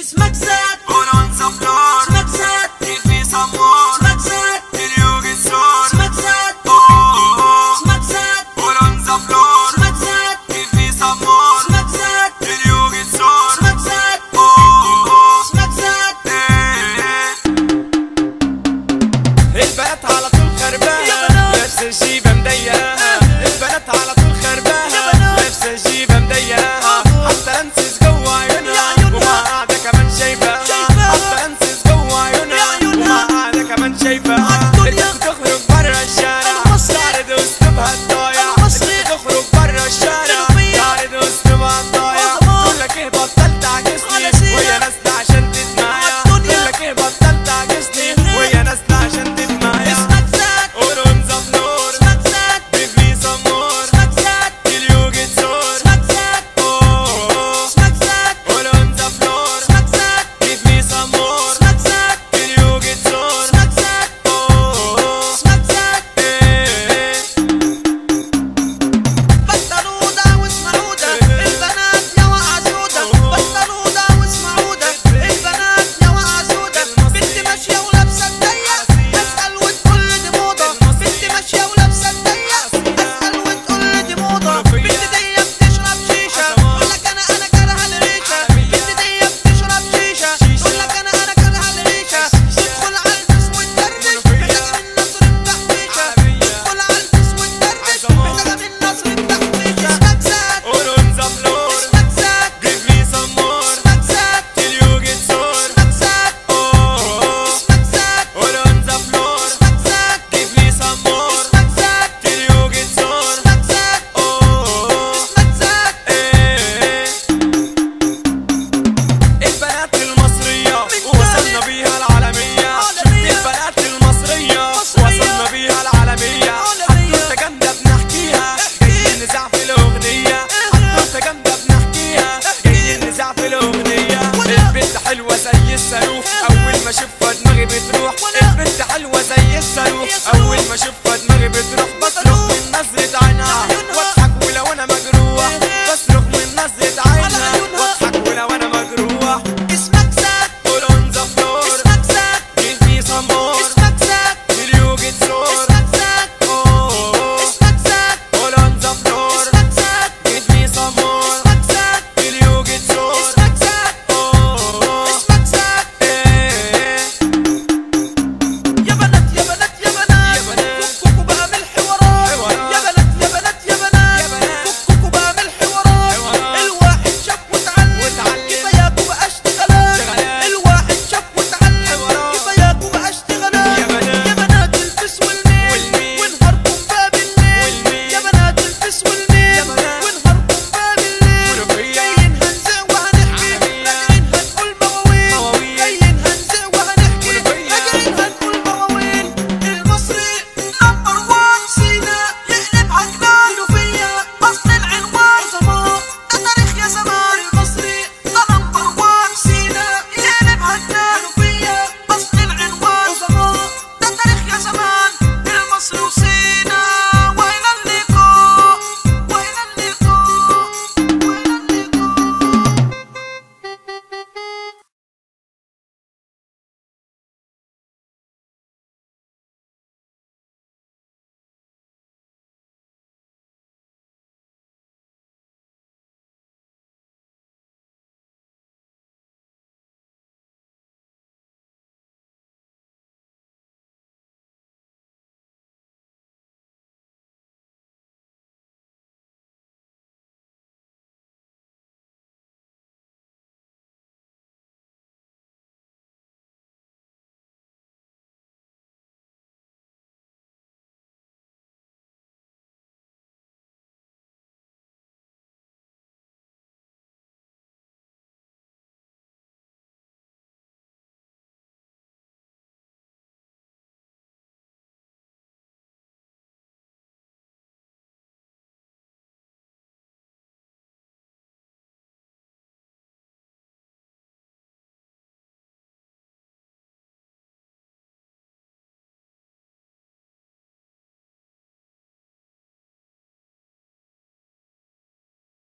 اسمك زاد ولونزا فلور اسمك زاد في سمور اسمك زاد اليوغي سور اسمك زاد اسمك زاد ولونزا فلور اسمك زاد في سمور اسمك زاد اليوغي سور اسمك زاد اسمك زاد البنات على طول خربانة نفس الجيبة مضيقة البنات على طول خربانة نفس الجيبة مضيقة حتى انسس جوا عيونها وما قاعدة كمان شايفة حتى انسس جوا عيونها وما قاعدة كمان شايفة تخرج برا الشارع تعرض اسلوبها الضايع تخرج برا الشارع تعرض اسلوبها الضايع تقول لك ايه بطلت تعكسني وهي نازلة عشان تتمايع تقول لك ايه بطلت تعكسني وهي نازلة عشان تتمايع اسمك زاد ولونزا فلور اسمك زاد في سمور اسمك زاد اليوغي سور اسمك زاد اسمك زاد ولونزا فلور اسمك زاد في سمور اسمك زاد اليوغي سور اسمك زاد اسمك زاد بطلوده واسمعوده البنات يا وعزوده بطلوده واسمعوده البنات يا وعزوده بنت ماشيه ولابسه الضيق اسال وتقول لي دي موضه بنت ماشيه ولابسه الضيق اسال وتقول لي دي موضه بنت دي بتشرب شيشه تقول لك انا كارهه الريشه بنت دي بتشرب شيشه تقول لك انا كارهه الريشه تدخل على الفيس وتدردش محتاجه من نصر التحويشه تدخل على الفيس وتدردش محتاجه من نصر التحويشه اسمك زاد ولونزا فلور اسمك زاد في سمور اسمك زاد اليوغي سور اسمك زاد اسمك زاد ولونزا فلور اسمك زاد في سمور اسمك زاد اليوغي سور اسمك زاد اسمك زاد البنات المصرية وصلنا بيها العالمية البنات المصرية وصلنا بيها العالمية حتى جامدة بنحكيها جاي النزاع في الأغنية حتى جامدة بنحكيها جاي النزاع في الأغنية البنت حلوة زي الصاروخ أول ما أشوفها دماغي بتروح البنت حلوة زي الصاروخ أول ما أشوفها